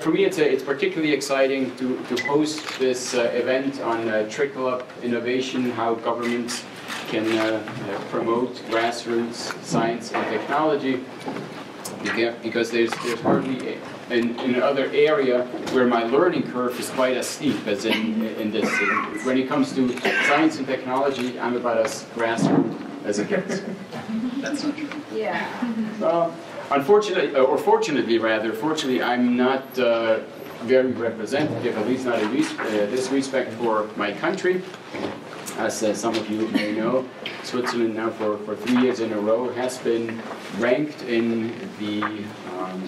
For me, it's particularly exciting to host this event on Trickle Up Innovation, how governments can promote grassroots science and technology, because there's hardly another area where my learning curve is quite as steep as in this. When it comes to science and technology, I'm about as grassroots as it gets. That's not true. Yeah. Unfortunately, or fortunately rather, fortunately I'm not very representative, at least not in this respect, for my country. As some of you may know, Switzerland now for 3 years in a row has been ranked in the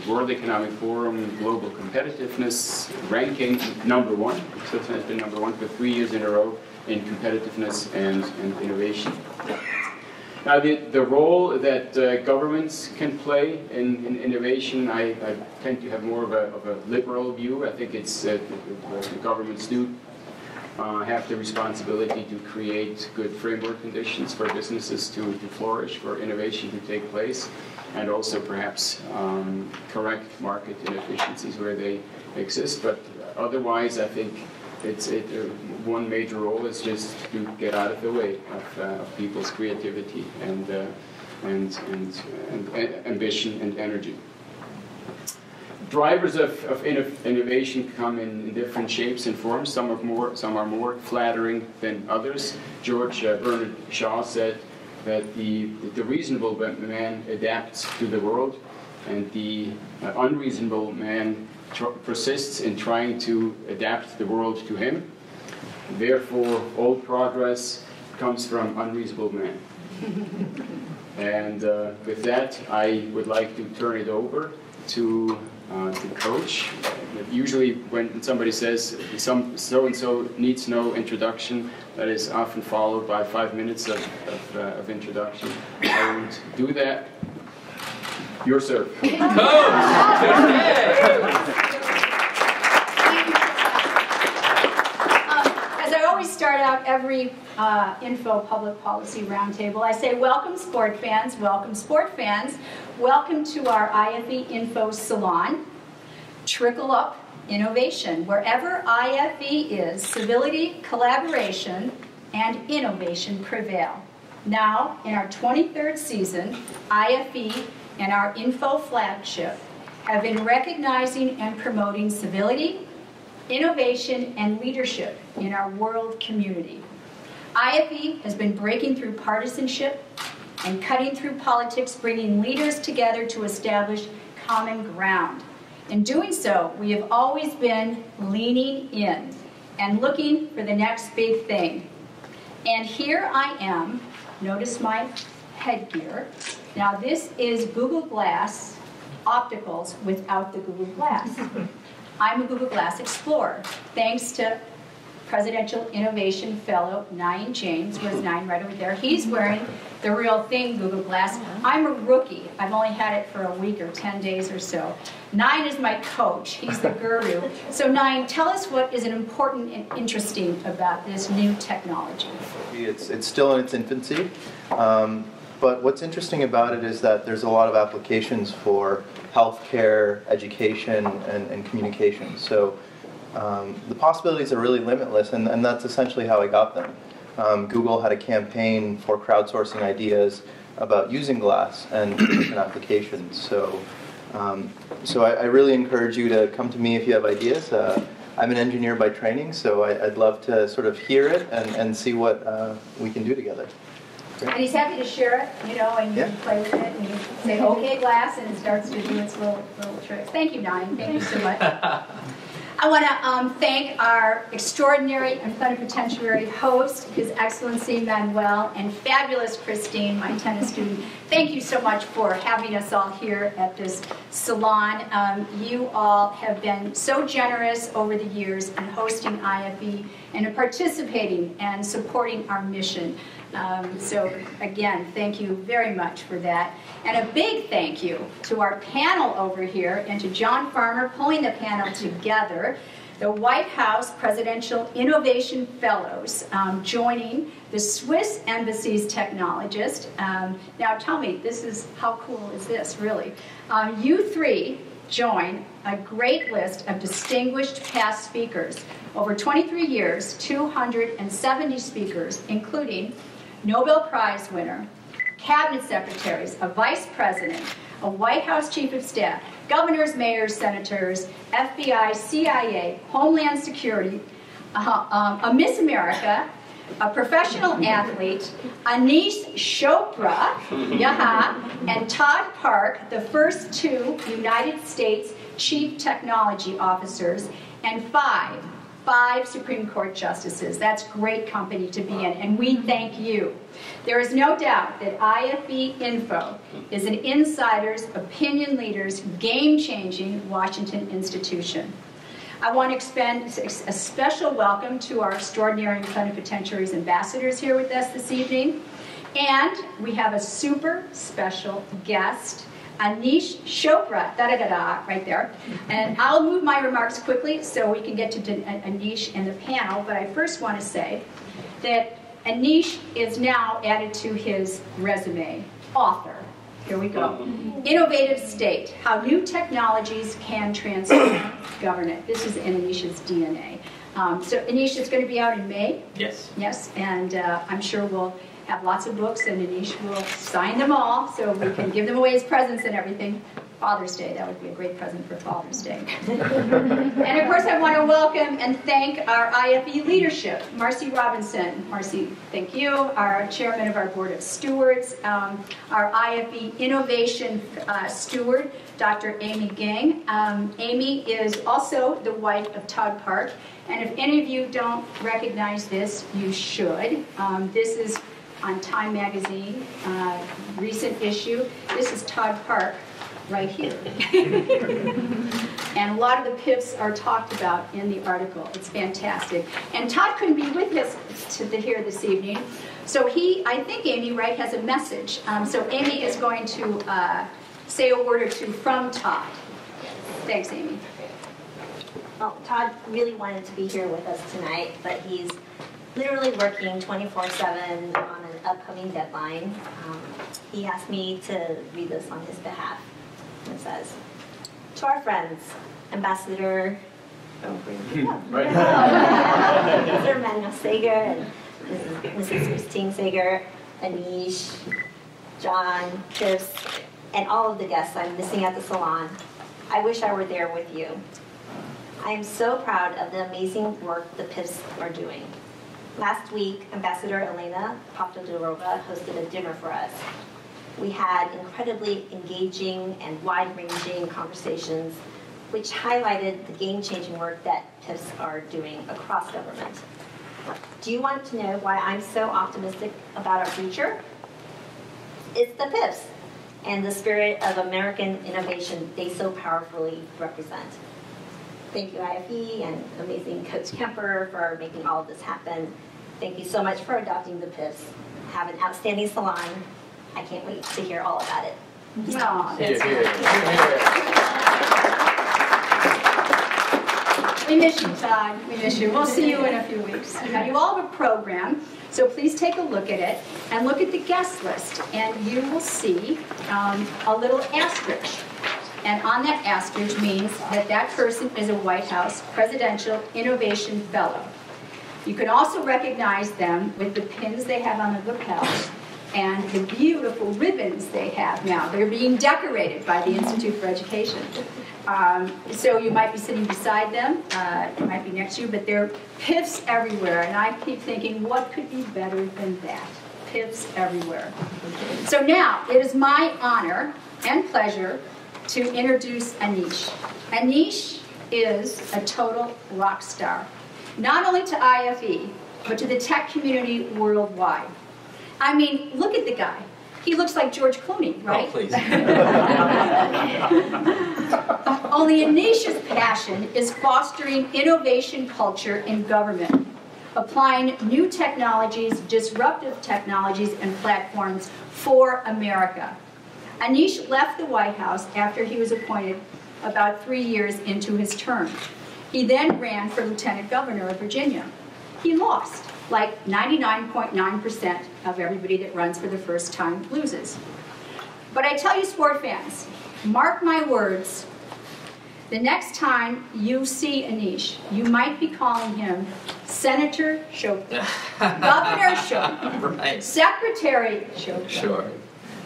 World Economic Forum Global Competitiveness ranking #1. Switzerland has been #1 for 3 years in a row in competitiveness and innovation. Now, the role that governments can play in innovation, I tend to have more of a liberal view. I think it's the governments do have the responsibility to create good framework conditions for businesses to flourish, for innovation to take place, and also perhaps correct market inefficiencies where they exist. But otherwise, I think one major role is just to get out of the way of people's creativity and ambition and energy. Drivers of innovation come in different shapes and forms. Some are more flattering than others. George Bernard Shaw said that the reasonable man adapts to the world, and the unreasonable man persists in trying to adapt the world to him. Therefore, all progress comes from unreasonable man. And with that, I would like to turn it over to Coach. Usually when somebody says so-and-so needs no introduction, that is often followed by 5 minutes of introduction. I won't do that. Your serve. As I always start out every Info Public Policy Roundtable, I say, welcome sport fans, welcome sport fans. Welcome to our IFE Info Salon, Trickle Up Innovation. Wherever IFE is, civility, collaboration, and innovation prevail. Now, in our 23rd season, IFE and our Info flagship have been recognizing and promoting civility, innovation, and leadership in our world community. IFE has been breaking through partisanship and cutting through politics, bringing leaders together to establish common ground. In doing so, we have always been leaning in and looking for the next big thing. And here I am. Notice my headgear. Now this is Google Glass opticals without the Google Glass. I'm a Google Glass explorer, thanks to Presidential Innovation Fellow Nine James. Where's Nine? Right over there. He's wearing the real thing, Google Glass. I'm a rookie. I've only had it for a week or 10 days or so. Nine is my coach. He's the guru. So Nine, tell us what is important and interesting about this new technology. It's still in its infancy, but what's interesting about it is that there's a lot of applications for healthcare, education, and communication. So the possibilities are really limitless, and that's essentially how I got them. Google had a campaign for crowdsourcing ideas about using glass and different applications. So I really encourage you to come to me if you have ideas. I'm an engineer by training, so I'd love to sort of hear it and see what we can do together. And he's happy to share it, you know, and you can play with it, and you say, okay, glass, and it starts to do its little tricks. Thank you, Nine. Thank you so much. I want to thank our extraordinary and plenipotentiary host, His Excellency Manuel, and fabulous Christine, my tennis student. Thank you so much for having us all here at this salon. You all have been so generous over the years in hosting IFE and participating and supporting our mission. So again, thank you very much for that. And a big thank you to our panel over here and to John Farmer pulling the panel together, the White House Presidential Innovation Fellows joining the Swiss Embassy's technologist. Now tell me, how cool is this, really? You three join a great list of distinguished past speakers. Over 23 years, 270 speakers, including Nobel Prize winner, cabinet secretaries, a vice president, a White House chief of staff, governors, mayors, senators, FBI, CIA, Homeland Security, a Miss America, a professional athlete, Aneesh Chopra, and Todd Park, the first 2 United States Chief Technology Officers, and 5 Supreme Court justices. That's great company to be in, and we thank you. There is no doubt that IFE Info is an insider's, opinion leader's, game-changing Washington institution. I want to extend a special welcome to our extraordinary plenipotentiaries ambassadors here with us this evening. And we have a super special guest, Aneesh Chopra, right there. And I'll move my remarks quickly so we can get to Aneesh and the panel, but I first want to say that Aneesh is now added to his resume, author. Here we go. Innovative State, How New Technologies Can Transform Government. This is in Aneesh's DNA. So Aneesh, it's going to be out in May? Yes. Yes, and I'm sure we'll have lots of books, and Aneesh will sign them all so we can give them away as presents and everything. Father's Day, that would be a great present for Father's Day. And of course I want to welcome and thank our IFE leadership. Marcy Robinson, Marcy, thank you. Our chairman of our board of stewards, our IFE innovation steward, Dr. Amy Gang. Amy is also the wife of Todd Park, and if any of you don't recognize this, you should. This is on Time Magazine, recent issue. This is Todd Park right here. And a lot of the PIFs are talked about in the article. It's fantastic. And Todd couldn't be with us here this evening, so I think Amy, right, has a message. So Amy is going to say a word or two from Todd. Thanks, Amy. Well, Todd really wanted to be here with us tonight, but he's literally working 24/7 on an upcoming deadline. He asked me to read this on his behalf. It says, to our friends, Ambassador Manuel Sager and Mrs. Christine Sager, Aneesh, John, Chris, and all of the guests I'm missing at the Salon, I wish I were there with you. I am so proud of the amazing work the PIFs are doing. Last week, Ambassador Elena Pavlodorova hosted a dinner for us. We had incredibly engaging and wide-ranging conversations which highlighted the game-changing work that PIFs are doing across government. Do you want to know why I'm so optimistic about our future? It's the PIFs and the spirit of American innovation they so powerfully represent. Thank you, IFE, and amazing Coach Kemper for making all of this happen. Thank you so much for adopting the PIFs. Have an outstanding salon. I can't wait to hear all about it. Oh, that's We miss you, Todd. We miss you. We'll see you in a few weeks. Now, you all have a program, so please take a look at it and look at the guest list, and you will see a little asterisk. And on that asterisk means that that person is a White House Presidential Innovation Fellow. You can also recognize them with the pins they have on the lapels and the beautiful ribbons they have now. They're being decorated by the Institute for Education. So you might be sitting beside them, it might be next to you, but there are PIFs everywhere, and I keep thinking, what could be better than that? PIFs everywhere. So now, it is my honor and pleasure to introduce Aneesh. Aneesh is a total rock star, not only to IFE, but to the tech community worldwide. I mean, look at the guy. He looks like George Clooney, right? Oh, please. Only Aneesh's passion is fostering innovation culture in government, applying new technologies, disruptive technologies, and platforms for America. Aneesh left the White House after he was appointed about 3 years into his term. He then ran for lieutenant governor of Virginia. He lost, like 99.9% of everybody that runs for the first time loses. But I tell you, sport fans, mark my words, The next time you see Aneesh, you might be calling him Senator Chopra, Governor Chopra, Right. Secretary Chopra, Sure.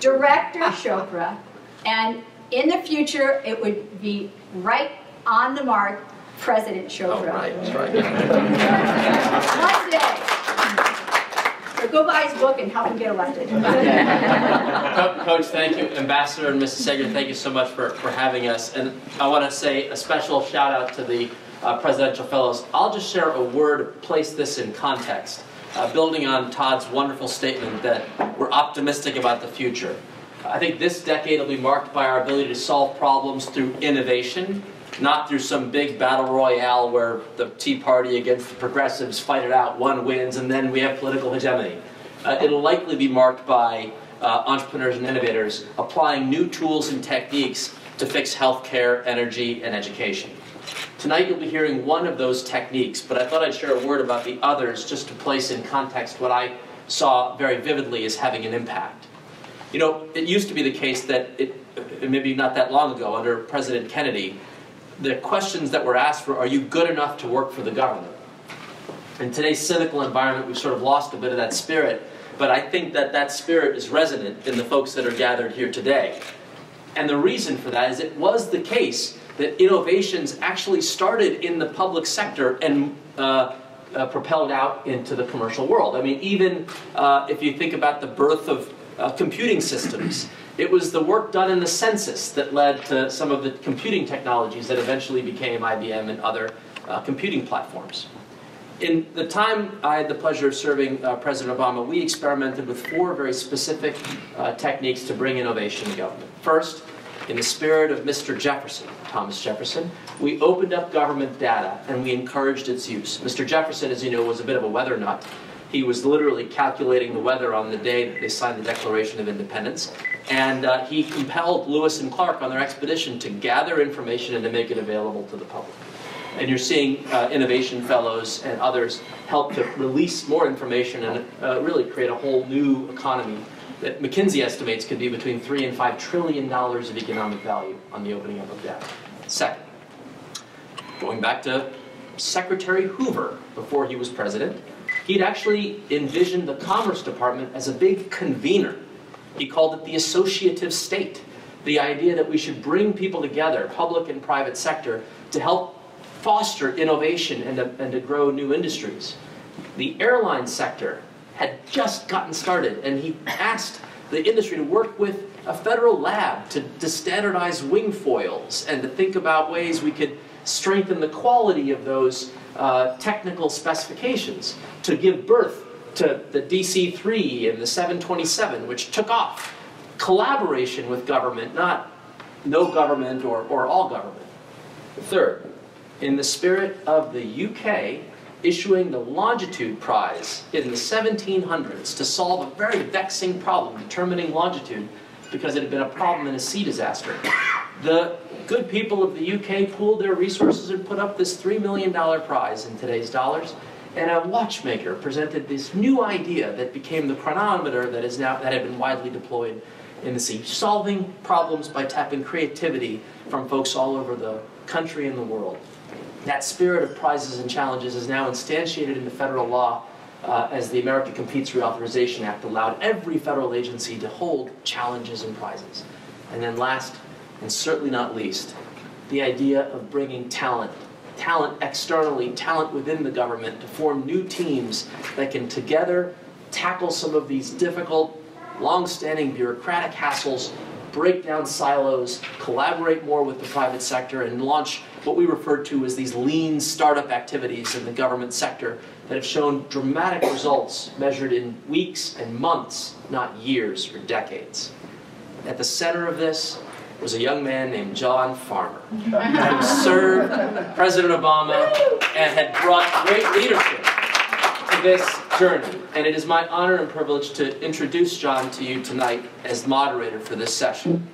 Director Chopra, and in the future it would be right on the mark, President Chopra. Oh, right, that's right. One day. So go buy his book and help him get elected. Coach, thank you. Ambassador and Mrs. Sager, thank you so much for having us. And I want to say a special shout out to the Presidential Fellows. I'll just share a word, place this in context, building on Todd's wonderful statement that we're optimistic about the future. I think this decade will be marked by our ability to solve problems through innovation, not through some big battle royale where the Tea Party against the progressives fight it out, one wins, and then we have political hegemony. It'll likely be marked by entrepreneurs and innovators applying new tools and techniques to fix healthcare, energy, and education. Tonight you'll be hearing one of those techniques, but I thought I'd share a word about the others just to place in context what I saw very vividly as having an impact. You know, it used to be the case that, maybe not that long ago, under President Kennedy, the questions that were asked were, are you good enough to work for the government? In today's cynical environment, we've sort of lost a bit of that spirit, but I think that that spirit is resonant in the folks that are gathered here today. And the reason for that is it was the case that innovations actually started in the public sector and propelled out into the commercial world. I mean, even if you think about the birth of computing systems, it was the work done in the census that led to some of the computing technologies that eventually became IBM and other computing platforms. In the time I had the pleasure of serving President Obama, we experimented with 4 very specific techniques to bring innovation to government. First, in the spirit of Mr. Jefferson, Thomas Jefferson, we opened up government data and we encouraged its use. Mr. Jefferson, as you know, was a bit of a weather nut. He was literally calculating the weather on the day that they signed the Declaration of Independence. And he compelled Lewis and Clark on their expedition to gather information and to make it available to the public. And you're seeing innovation fellows and others help to release more information and really create a whole new economy that McKinsey estimates could be between $3 and $5 trillion of economic value on the opening up of data. Second, going back to Secretary Hoover before he was president, he'd actually envisioned the Commerce Department as a big convener. He called it the associative state, the idea that we should bring people together, public and private sector, to help foster innovation and to grow new industries. The airline sector had just gotten started, and he asked the industry to work with a federal lab to standardize wing foils and to think about ways we could strengthen the quality of those technical specifications to give birth to the DC-3 and the 727, which took off. Collaboration with government, not no government or all government. Third, in the spirit of the UK issuing the Longitude Prize in the 1700s to solve a very vexing problem, determining longitude, because it had been a problem in a sea disaster. The good people of the UK pooled their resources and put up this $3 million prize in today's dollars. And a watchmaker presented this new idea that became the chronometer that had been widely deployed in the sea, solving problems by tapping creativity from folks all over the country and the world. That spirit of prizes and challenges is now instantiated into federal law as the America Competes Reauthorization Act allowed every federal agency to hold challenges and prizes. And then last, and certainly not least, the idea of bringing talent externally, talent within the government to form new teams that can together tackle some of these difficult, long-standing bureaucratic hassles, break down silos, collaborate more with the private sector, and launch what we refer to as these lean startup activities in the government sector that have shown dramatic results measured in weeks and months, not years or decades. At the center of this was a young man named John Farmer, who served President Obama and had brought great leadership to this journey. And it is my honor and privilege to introduce John to you tonight as moderator for this session.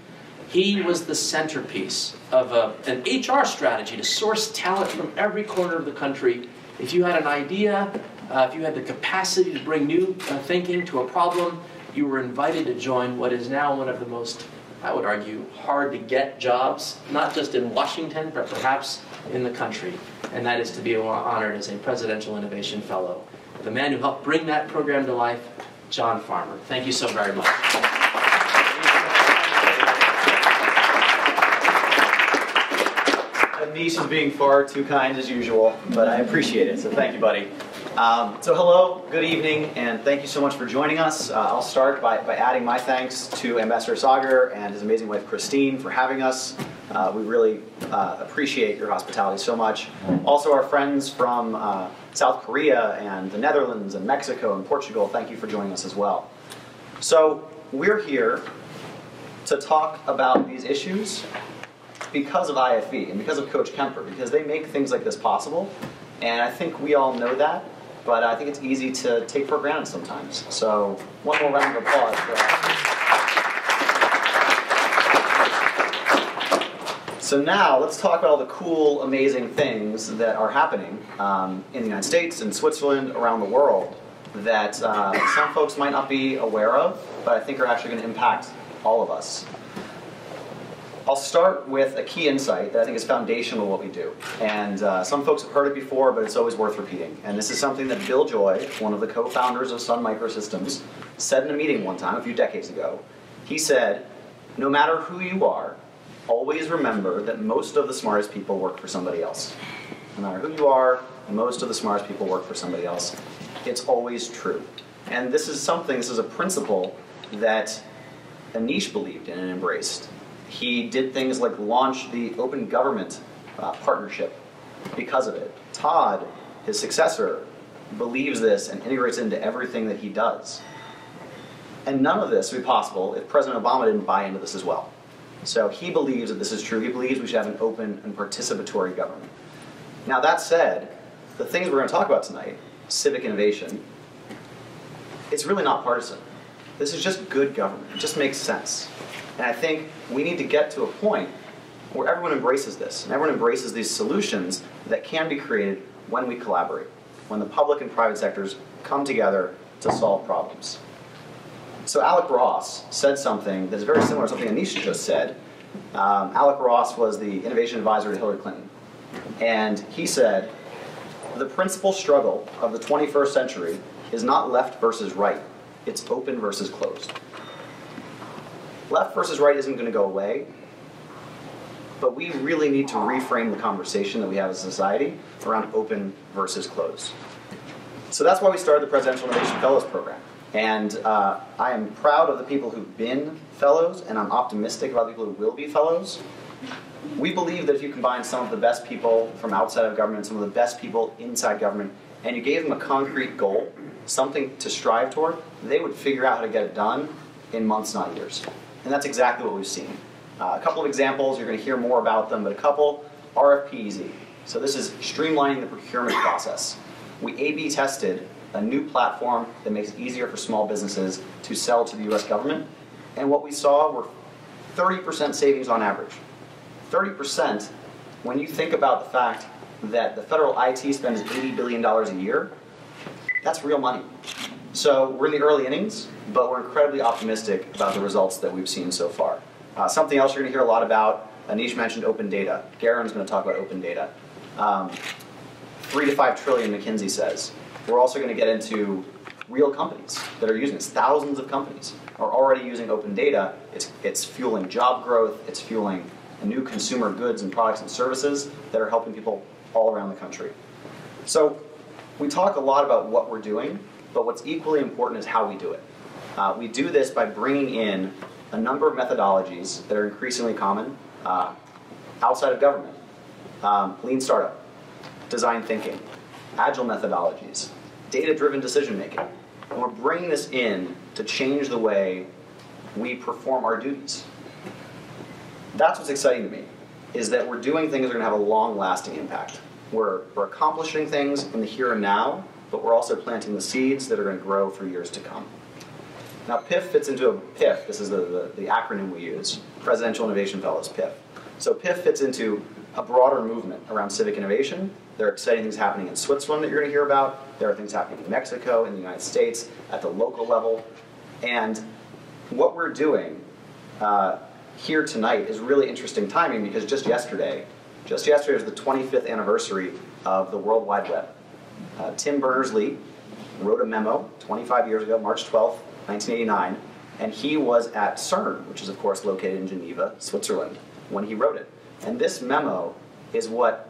He was the centerpiece of an HR strategy to source talent from every corner of the country. If you had an idea, if you had the capacity to bring new thinking to a problem, you were invited to join what is now one of the most I would argue, hard to get jobs, not just in Washington, but perhaps in the country. And that is to be honored as a Presidential Innovation Fellow. The man who helped bring that program to life, John Farmer. Thank you so very much. Aneesh is being far too kind as usual, but I appreciate it, so thank you, buddy. So hello, good evening, and thank you so much for joining us. I'll start by adding my thanks to Ambassador Sager and his amazing wife Christine for having us. We really appreciate your hospitality so much. Also our friends from South Korea and the Netherlands and Mexico and Portugal, thank you for joining us as well. So we're here to talk about these issues because of IFE and because of Coach Kemper, because they make things like this possible. And I think we all know that, but I think it's easy to take for granted sometimes. So one more round of applause for that. So now let's talk about all the cool, amazing things that are happening in the United States and Switzerland, around the world, that some folks might not be aware of, but I think are actually going to impact all of us. I'll start with a key insight that I think is foundational to what we do. And some folks have heard it before, but it's always worth repeating. And this is something that Bill Joy, one of the co-founders of Sun Microsystems, said in a meeting one time a few decades ago. He said, no matter who you are, always remember that most of the smartest people work for somebody else. No matter who you are, most of the smartest people work for somebody else. It's always true. And this is a principle that Aneesh believed in and embraced. He did things like launch the Open Government Partnership because of it. Todd, his successor, believes this and integrates it into everything that he does. And none of this would be possible if President Obama didn't buy into this as well. So he believes that this is true. He believes we should have an open and participatory government. Now that said, the things we're going to talk about tonight, civic innovation, it's really not partisan. This is just good government. It just makes sense. And I think we need to get to a point where everyone embraces this, and everyone embraces these solutions that can be created when we collaborate, when the public and private sectors come together to solve problems. So Alec Ross said something that is very similar to something Aneesh just said. Alec Ross was the innovation advisor to Hillary Clinton. And he said, the principal struggle of the 21st century is not left versus right, it's open versus closed. Left versus right isn't going to go away, but we really need to reframe the conversation that we have as a society around open versus closed. So that's why we started the Presidential Innovation Fellows Program. And I am proud of the people who've been fellows, and I'm optimistic about the people who will be fellows. We believe that if you combine some of the best people from outside of government, some of the best people inside government, and you gave them a concrete goal, something to strive toward, they would figure out how to get it done in months, not years. And that's exactly what we've seen. A couple of examples, you're going to hear more about them, but a couple, RFP Easy. So this is streamlining the procurement process. We A/B tested a new platform that makes it easier for small businesses to sell to the US government. And what we saw were 30% savings on average. 30% when you think about the fact that the federal IT spends $80 billion a year, that's real money. So we're in the early innings, but we're incredibly optimistic about the results that we've seen so far. Something else you're going to hear a lot about, Aneesh mentioned open data. Garren's going to talk about open data. 3 to 5 trillion, McKinsey says. We're also going to get into real companies that are using this. Thousands of companies are already using open data. It's fueling job growth. It's fueling new consumer goods and products and services that are helping people all around the country. So we talk a lot about what we're doing, but what's equally important is how we do it. We do this by bringing in a number of methodologies that are increasingly common outside of government. Lean startup, design thinking, agile methodologies, data-driven decision-making. And we're bringing this in to change the way we perform our duties. That's what's exciting to me, is that we're doing things that are going to have a long-lasting impact. We're accomplishing things in the here and now, but we're also planting the seeds that are going to grow for years to come. Now PIF fits into a PIF. This is the acronym we use, Presidential Innovation Fellows, PIF. So PIF fits into a broader movement around civic innovation. There are exciting things happening in Switzerland that you're going to hear about. There are things happening in Mexico, in the United States, at the local level. And what we're doing here tonight is really interesting timing because just yesterday was the 25th anniversary of the World Wide Web. Tim Berners-Lee wrote a memo 25 years ago, March 12th, 1989, and he was at CERN, which is of course located in Geneva, Switzerland, when he wrote it. And this memo is what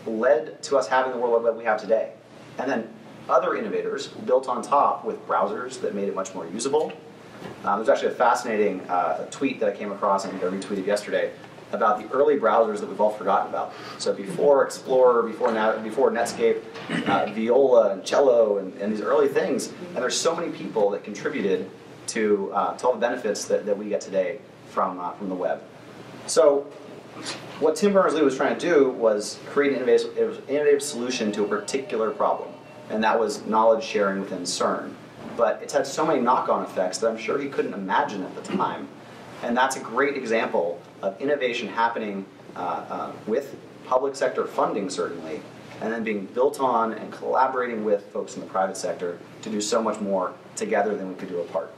led to us having the World Wide Web we have today. And then other innovators built on top with browsers that made it much more usable. There's actually a fascinating tweet that I came across, and I retweeted yesterday, about the early browsers that we've all forgotten about. So before Explorer, before Netscape, Viola and Cello and these early things, and there's so many people that contributed to all the benefits that we get today from the web. So what Tim Berners-Lee was trying to do was create an innovative solution to a particular problem, and that was knowledge sharing within CERN. But it's had so many knock-on effects that I'm sure he couldn't imagine at the time. And that's a great example of innovation happening with public sector funding, certainly, and then being built on and collaborating with folks in the private sector to do so much more together than we could do apart.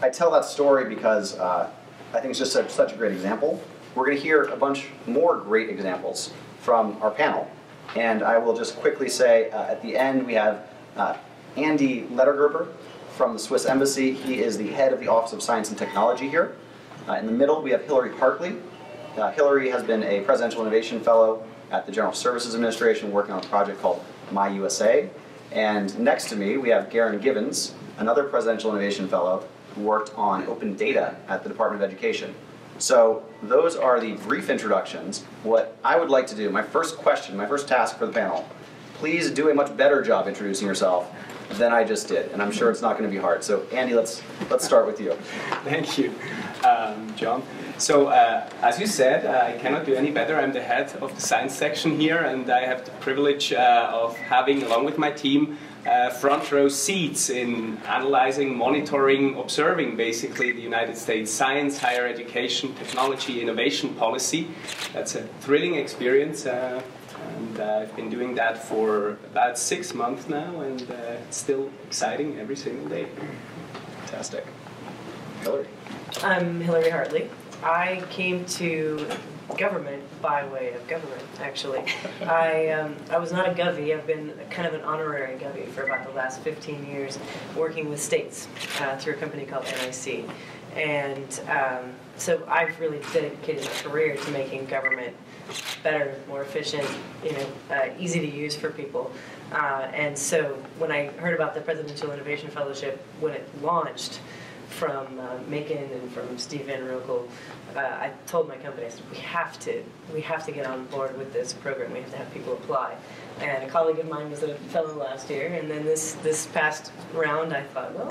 I tell that story because I think it's just such a great example. We're going to hear a bunch more great examples from our panel. And I will just quickly say at the end we have Andy Ledergerber from the Swiss Embassy. He is the head of the Office of Science and Technology here. In the middle, we have Hillary Hartley. Hillary has been a Presidential Innovation Fellow at the General Services Administration working on a project called My USA. And next to me, we have Garren Givens, another Presidential Innovation Fellow who worked on open data at the Department of Education. So those are the brief introductions. What I would like to do, my first task for the panel, please do a much better job introducing yourself than I just did, and I'm sure it's not going to be hard. So Andy, let's start with you. Thank you, John. So as you said, I cannot do any better. I'm the head of the science section here, and I have the privilege of having, along with my team, front row seats in analyzing, monitoring, observing basically the United States science, higher education, technology, innovation policy. That's a thrilling experience. And I've been doing that for about 6 months now, and it's still exciting every single day. Fantastic. Hillary. I'm Hillary Hartley. I came to government by way of government, actually. I was not a Govey. I've been kind of an honorary Govey for about the last 15 years, working with states through a company called NIC. And so I've really dedicated my career to making government better, more efficient, easy to use for people. And so when I heard about the Presidential Innovation Fellowship, when it launched from Macon and from Steve Van Roekel, I told my company, I said, we have to get on board with this program. We have to have people apply. And a colleague of mine was a fellow last year, and then this past round, I thought, well,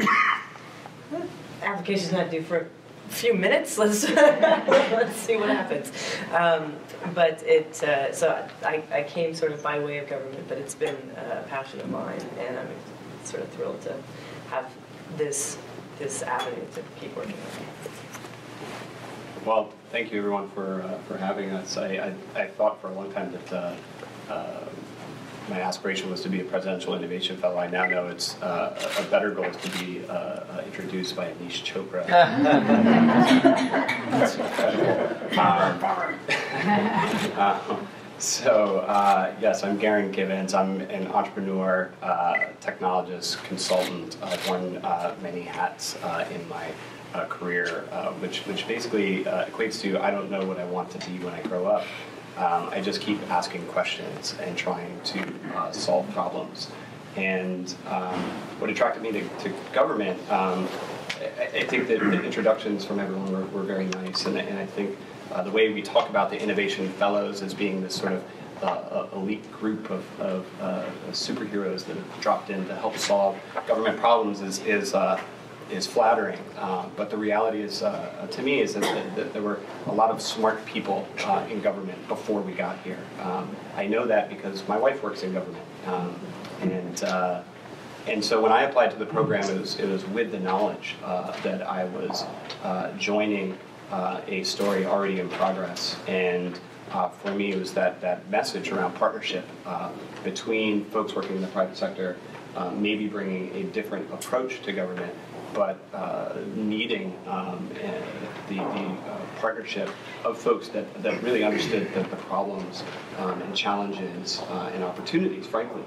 application's not due for a few minutes. Let's see what happens. But so I came sort of by way of government, but it's been a passion of mine, and I'm sort of thrilled to have this avenue to keep working on. Well, thank you everyone for having us. I thought for a long time that my aspiration was to be a Presidential Innovation Fellow. I now know it's a better goal to be introduced by Aneesh Chopra. Yes, I'm Garren Givens. I'm an entrepreneur, technologist, consultant. I've worn many hats in my career, which basically equates to I don't know what I want to be when I grow up. I just keep asking questions and trying to solve problems. And what attracted me to government, I think that the introductions from everyone were very nice. And I think the way we talk about the Innovation Fellows as being this sort of elite group of superheroes that have dropped in to help solve government problems is flattering, but the reality is, to me, is that there were a lot of smart people in government before we got here. I know that because my wife works in government, and so when I applied to the program, it was with the knowledge that I was joining a story already in progress, and for me, it was that message around partnership between folks working in the private sector, maybe bringing a different approach to government, but needing the partnership of folks that really understood the problems and challenges and opportunities, frankly,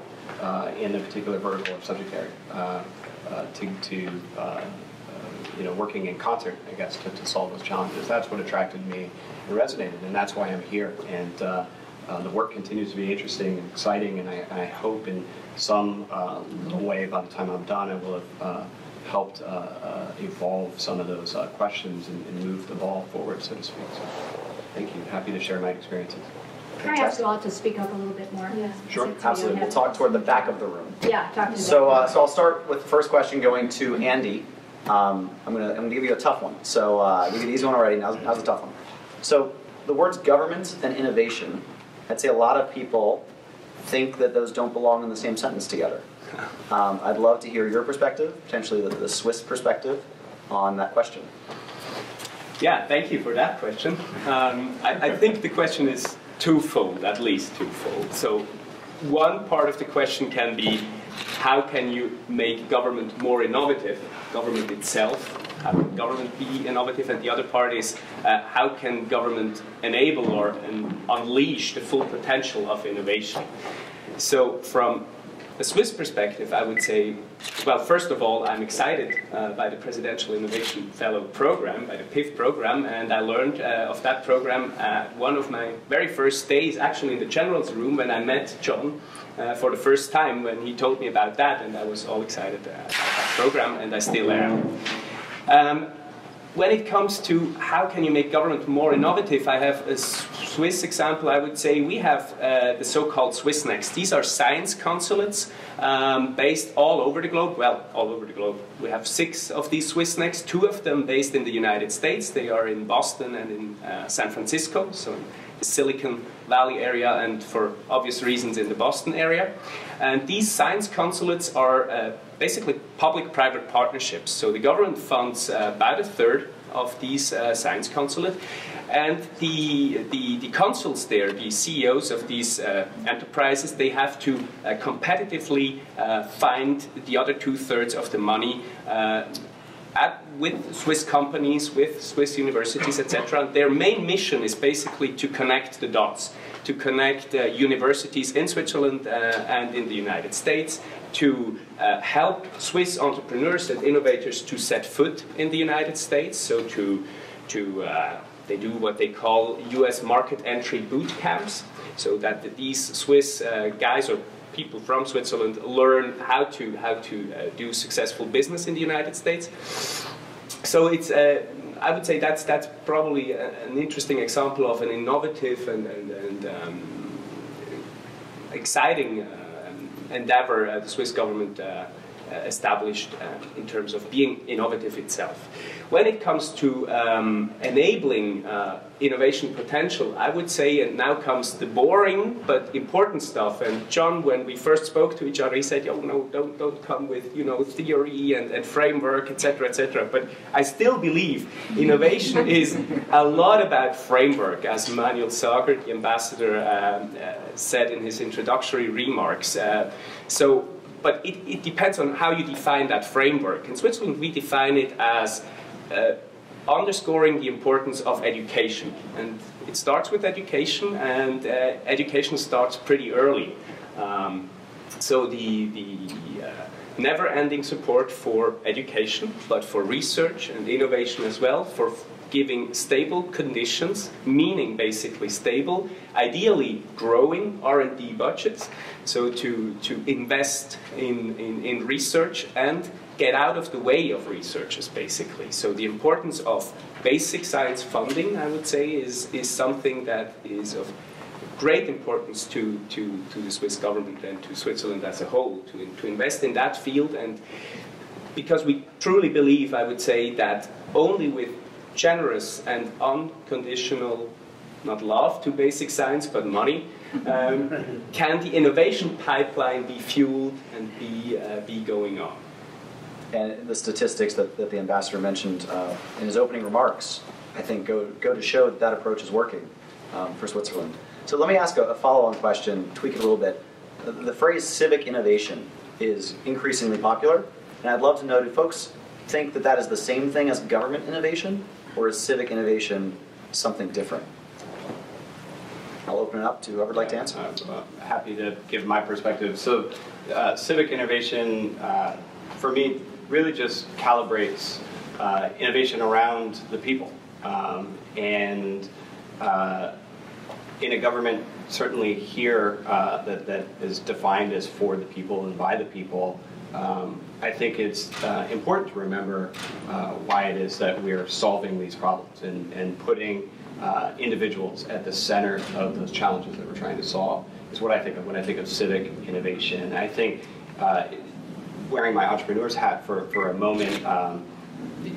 in a particular vertical or subject area, working in concert, I guess, to solve those challenges. That's what attracted me and resonated, and that's why I'm here. And the work continues to be interesting and exciting, and I hope in some little way, by the time I'm done, I will have helped evolve some of those questions and move the ball forward, so to speak. So, thank you. Happy to share my experiences. Can I ask you all to speak up a little bit more? Yeah. Sure, absolutely. We'll talk toward the back of the room. Yeah, talk to the So, back. so I'll start with the first question going to Andy. I'm gonna give you a tough one. So you get the easy one already. Now's a tough one. So the words government and innovation, I'd say a lot of people think that those don't belong in the same sentence together. I'd love to hear your perspective, potentially the Swiss perspective, on that question. Yeah, thank you for that question. I think the question is twofold, at least twofold. So one part of the question can be, how can you make government more innovative, government itself? How can government be innovative? And the other part is, how can government enable or unleash the full potential of innovation? So from a Swiss perspective, I would say, well, first of all, I'm excited by the Presidential Innovation Fellow Program, by the PIF program, and I learned of that program one of my very first days, actually in the General's room, when I met John for the first time, when he told me about that, and I was all excited about that program, and I still am. When it comes to how can you make government more innovative, I have a Swiss example. I would say we have the so-called Swiss Next. These are science consulates based all over the globe. Well, all over the globe. We have 6 of these Swiss Next, 2 of them based in the United States. They are in Boston and in San Francisco, so in the Silicon Valley area, and for obvious reasons in the Boston area. And these science consulates are basically public-private partnerships. So the government funds about 1/3 of these science consulate, and the consuls there, the CEOs of these enterprises, they have to competitively find the other 2/3 of the money with Swiss companies, with Swiss universities, etc. Their main mission is basically to connect the dots, to connect universities in Switzerland and in the United States, to help Swiss entrepreneurs and innovators to set foot in the United States, so they do what they call US market entry boot camps, so that these Swiss guys or people from Switzerland learn how to do successful business in the United States. So it's I would say that's probably an interesting example of an innovative and exciting endeavor the Swiss government established in terms of being innovative itself. When it comes to enabling innovation potential, I would say, and now comes the boring but important stuff. And John, when we first spoke to each other, he said, "Oh no, don't come with theory and framework, etc., etc." But I still believe innovation is a lot about framework, as Manuel Sager, the ambassador, said in his introductory remarks. But it depends on how you define that framework. In Switzerland, we define it as underscoring the importance of education. And it starts with education, and education starts pretty early. So the never-ending support for education, but for research and innovation as well, for giving stable conditions, meaning basically stable, ideally growing R&D budgets, so to invest in research and get out of the way of researchers, basically. So the importance of basic science funding, I would say, is something that is of great importance to the Swiss government and to Switzerland as a whole, to invest in that field. And because we truly believe, I would say, that only with generous and unconditional, not love to basic science, but money, can the innovation pipeline be fueled and be going on. And the statistics that the ambassador mentioned in his opening remarks, I think, go to show that approach is working for Switzerland. So let me ask a follow-on question, tweak it a little bit. The phrase civic innovation is increasingly popular, and I'd love to know, do folks think that that is the same thing as government innovation, or is civic innovation something different? I'll open it up to whoever would like to answer. I'm happy to give my perspective. So civic innovation, for me, really just calibrates innovation around the people. And in a government, certainly here, that is defined as for the people and by the people, I think it's important to remember why it is that we're solving these problems and putting individuals at the center of those challenges that we're trying to solve is what I think of when I think of civic innovation. I think wearing my entrepreneur's hat for a moment,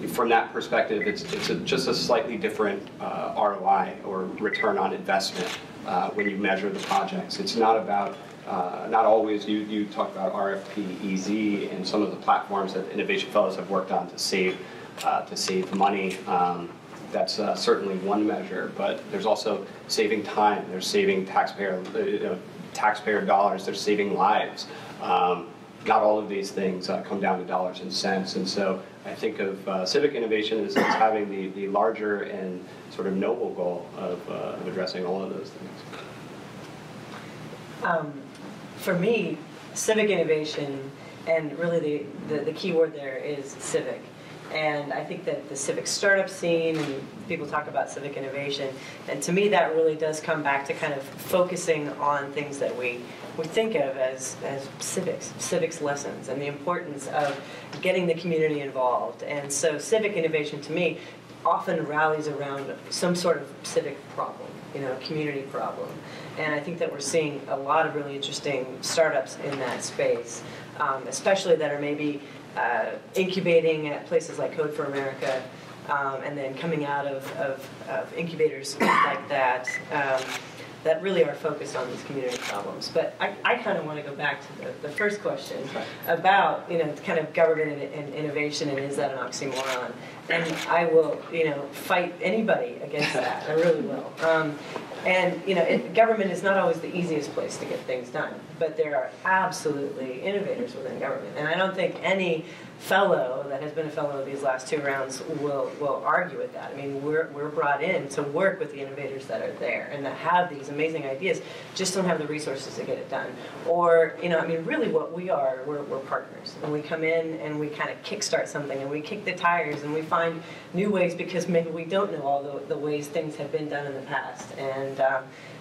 from that perspective, it's just a slightly different ROI or return on investment when you measure the projects. It's not about, not always, you talked about RFP, EZ, and some of the platforms that Innovation Fellows have worked on to save money. That's certainly one measure, but there's also saving time. There's saving taxpayer dollars. There's saving lives. Not all of these things come down to dollars and cents, and so I think of civic innovation as having the larger and sort of noble goal of addressing all of those things. For me, civic innovation, and really the key word there is civic. And I think that the civic startup scene, and people talk about civic innovation, and to me that really does come back to kind of focusing on things that we think of as civics lessons, and the importance of getting the community involved. And so civic innovation to me often rallies around some sort of civic problem, community problem. And I think that we're seeing a lot of really interesting startups in that space, especially that are maybe incubating at places like Code for America, and then coming out of incubators like that, that really are focused on these community problems. But I kind of want to go back to the first question about kind of government and innovation, and is that an oxymoron? And I will fight anybody against that. I really will. Government is not always the easiest place to get things done, but there are absolutely innovators within government. And I don't think any fellow that has been a fellow of these last two rounds will argue with that. I mean, we're brought in to work with the innovators that are there and that have these amazing ideas, just don't have the resources to get it done. Or, really what we are, we're partners. And we come in and we kind of kickstart something and we kick the tires and we find new ways because maybe we don't know all the ways things have been done in the past. And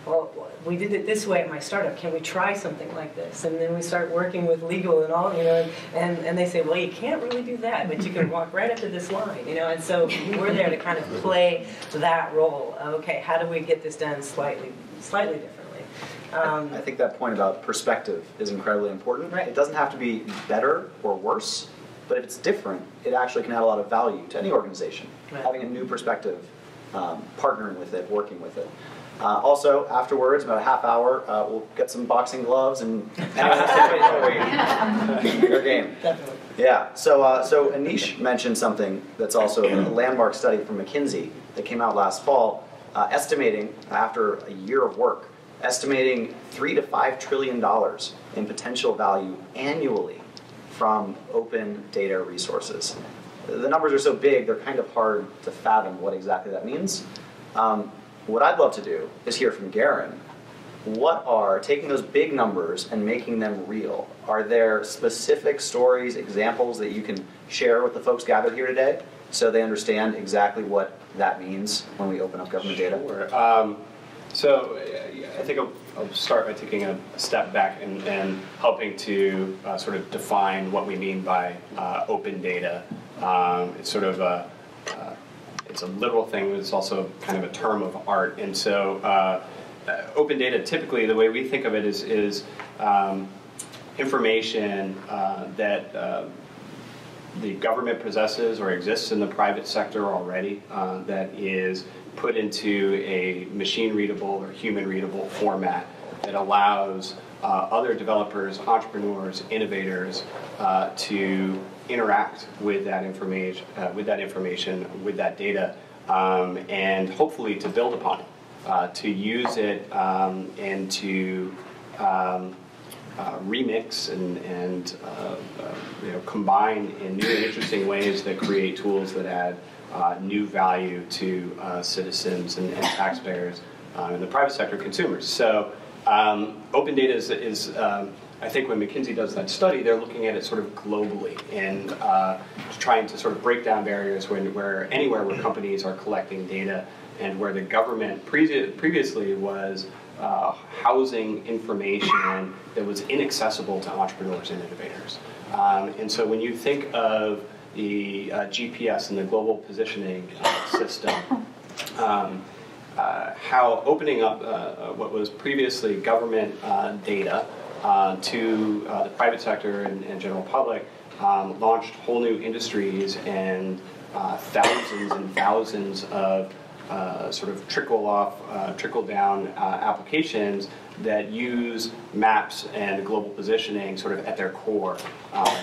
well, we did it this way at my startup. Can we try something like this? And then we start working with legal and all, and they say, well, you can't really do that, but you can walk right up to this line, And so we're there to kind of play that role. Okay, how do we get this done slightly differently? I think that point about perspective is incredibly important. Right. It doesn't have to be better or worse, but if it's different, it actually can add a lot of value to any organization. Right. Having a new perspective, partnering with it, working with it. Also, afterwards, about a half hour, we'll get some boxing gloves and your game. Definitely. Yeah. So Aneesh mentioned something that's also a landmark study from McKinsey that came out last fall, estimating after a year of work, estimating $3 to $5 trillion in potential value annually from open data resources. The numbers are so big; they're kind of hard to fathom what exactly that means. What I'd love to do is hear from Garren. What are, taking those big numbers and making them real, are there specific stories, examples that you can share with the folks gathered here today so they understand exactly what that means when we open up government data? Sure. So I think I'll start by taking a step back and helping to sort of define what we mean by open data. It's sort of it's a literal thing, but it's also kind of a term of art. And so open data, typically the way we think of it is information that the government possesses or exists in the private sector already that is put into a machine-readable or human-readable format that allows other developers, entrepreneurs, innovators to interact with that information, with that data, and hopefully to build upon it, to use it, and to remix and combine in new and interesting ways that create tools that add new value to citizens and taxpayers and the private sector consumers. So open data is I think when McKinsey does that study, they're looking at it sort of globally and trying to sort of break down barriers where anywhere where companies are collecting data and where the government previously was housing information that was inaccessible to entrepreneurs and innovators. And so when you think of the GPS and the global positioning system, how opening up what was previously government data to the private sector and general public launched whole new industries and thousands of sort of trickle down applications that use maps and global positioning sort of at their core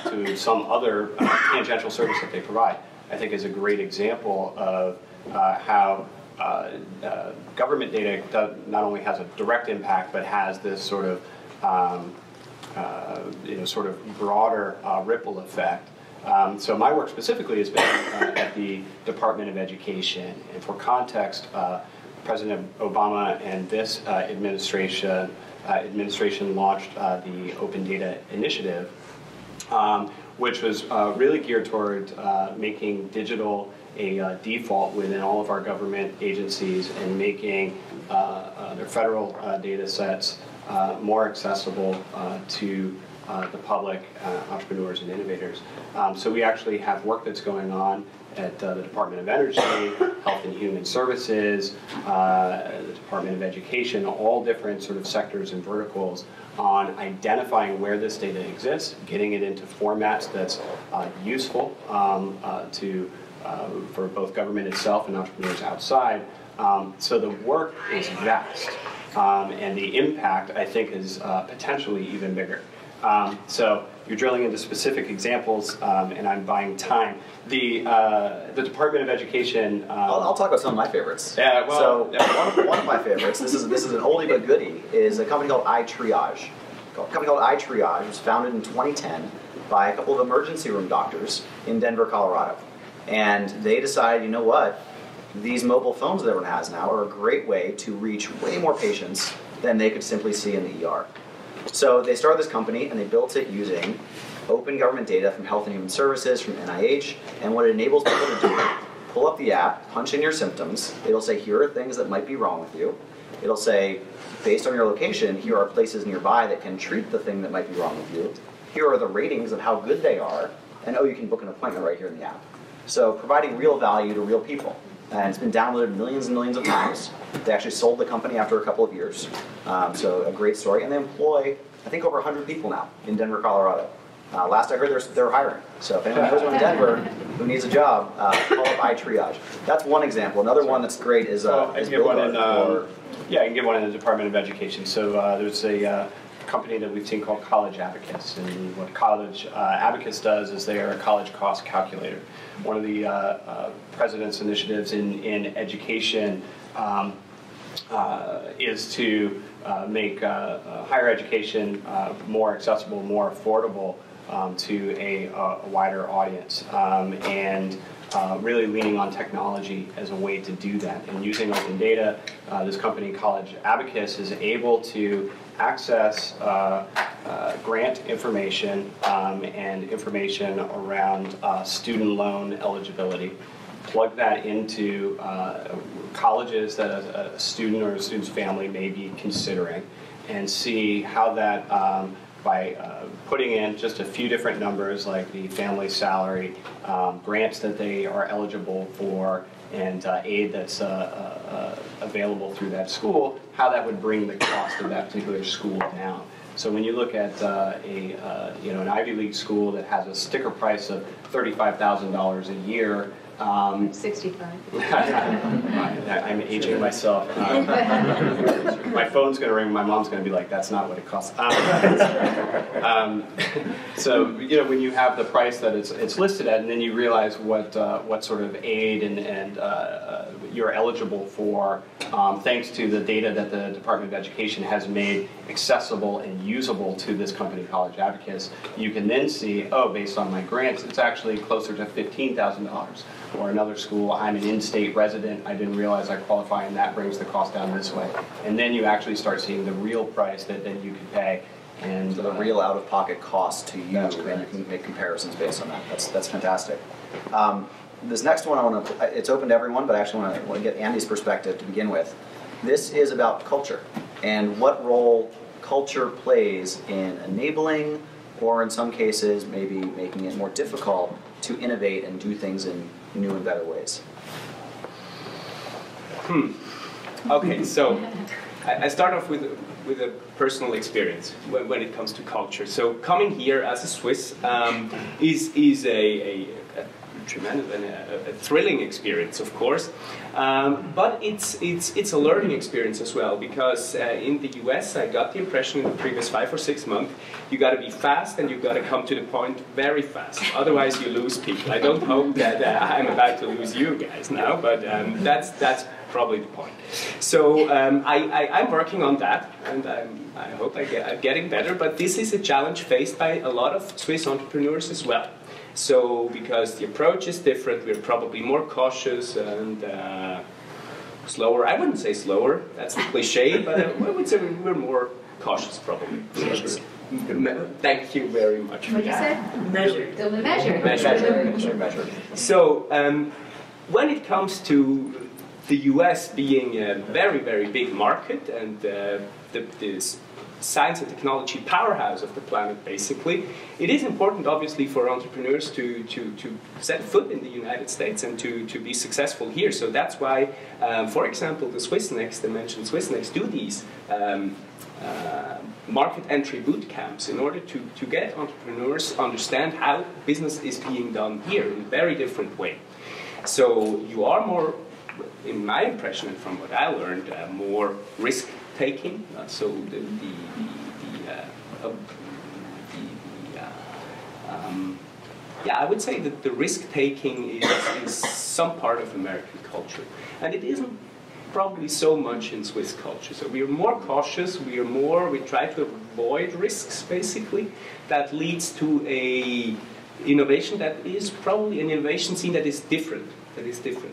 to some other tangential service that they provide. I think is a great example of how government data not only has a direct impact, but has this sort of sort of broader ripple effect. So my work specifically has been at the Department of Education, and for context, President Obama and this administration launched the Open Data Initiative, which was really geared toward making digital a default within all of our government agencies and making their federal data sets more accessible to the public, entrepreneurs and innovators. So we actually have work that's going on at the Department of Energy, Health and Human Services, the Department of Education, all different sort of sectors and verticals on identifying where this data exists, getting it into formats that's useful for both government itself and entrepreneurs outside. So the work is vast, and the impact, I think, is potentially even bigger. So you're drilling into specific examples, and I'm buying time. The Department of Education. I'll talk about some of my favorites. Yeah, well, so one of my favorites. This is an oldie but goodie. Is a company called iTriage. A company called iTriage was founded in 2010 by a couple of emergency room doctors in Denver, Colorado, and they decided, you know what? These mobile phones that everyone has now are a great way to reach way more patients than they could simply see in the ER. So they started this company and they built it using open government data from Health and Human Services, from NIH, and what it enables people to do, pull up the app, punch in your symptoms, it'll say here are things that might be wrong with you, it'll say based on your location, here are places nearby that can treat the thing that might be wrong with you, here are the ratings of how good they are, and oh, you can book an appointment right here in the app. So providing real value to real people. And it's been downloaded millions and millions of times. They actually sold the company after a couple of years. So a great story. And they employ, I think, over 100 people now in Denver, Colorado. Last I heard, they're hiring. So if anyone knows anyone in Denver who needs a job, call up iTriage. That's one example. Another one that's great is I can give one in the Department of Education. So there's a company that we've seen called College Abacus, and what College Abacus does is they are a college cost calculator. One of the president's initiatives in education is to make higher education more accessible, more affordable to a wider audience, and really leaning on technology as a way to do that. And using open data, this company, College Abacus, is able to access grant information and information around student loan eligibility, plug that into colleges that a student or a student's family may be considering, and see how that, by putting in just a few different numbers like the family salary, grants that they are eligible for, and aid that's available through that school, how that would bring the cost of that particular school down. So when you look at an Ivy League school that has a sticker price of $35,000 a year, 65. I'm aging myself. My phone's going to ring. My mom's going to be like, "That's not what it costs." So when you have the price that it's listed at, and then you realize what sort of aid and you're eligible for, thanks to the data that the Department of Education has made accessible and usable to this company, College Advocates, you can then see, oh, based on my grants, it's actually closer to $15,000. Or another school, I'm an in-state resident, I didn't realize I qualify, and that brings the cost down this way. And then you actually start seeing the real price that you can pay. And so the real out-of-pocket cost to you, and you can make comparisons based on that. That's fantastic. This next one, it's open to everyone, but I actually want to get Andy's perspective to begin with. This is about culture, and what role culture plays in enabling, or in some cases, maybe making it more difficult to innovate and do things in new and better ways. Okay, so I start off with a personal experience when it comes to culture. So coming here as a Swiss is a tremendous and a thrilling experience, of course, but it's a learning experience as well, because in the US I got the impression in the previous 5 or 6 months you got to be fast and you got to come to the point very fast, otherwise you lose people. I don't hope that I'm about to lose you guys now, but that's probably the point. So I'm working on that, and I hope I'm getting better, but this is a challenge faced by a lot of Swiss entrepreneurs as well. So, because the approach is different, we're probably more cautious and slower. I wouldn't say slower, that's a cliche, but I would say we're more cautious probably. Thank you very much. What did you say? Measured. Measured. So, when it comes to the US being a very, very big market and the science and technology powerhouse of the planet, basically, it is important, obviously, for entrepreneurs to set foot in the United States and to be successful here. So that's why, for example, the Swissnex, the mentioned Swissnex, do these market entry boot camps in order to get entrepreneurs understand how business is being done here in a very different way. So you are more, in my impression and from what I learned, more risk-taking. So I would say that the risk-taking is some part of American culture, and it isn't probably so much in Swiss culture. So we are more cautious. We try to avoid risks, basically. That leads to a innovation that is probably an innovation scene that is different.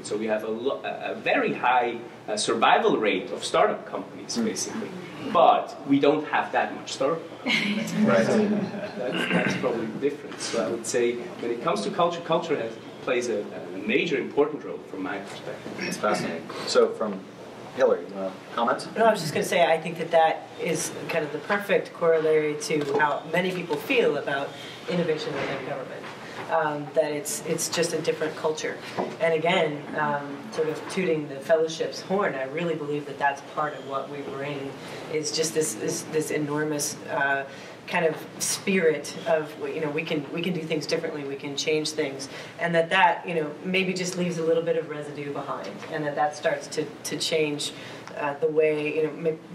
So we have a very high survival rate of startup companies, basically. But we don't have that much startup companies. Right. That's probably the difference. So I would say when it comes to culture plays a major important role from my perspective. It's fascinating. So from Hillary, you want to comment? No, I was just going to say, I think that is kind of the perfect corollary to how many people feel about innovation within government. That it's just a different culture. And again, sort of tooting the fellowship's horn, I really believe that that's part of what we bring, is just this enormous kind of spirit of, we can do things differently, we can change things, and that maybe just leaves a little bit of residue behind, and that starts to change the way,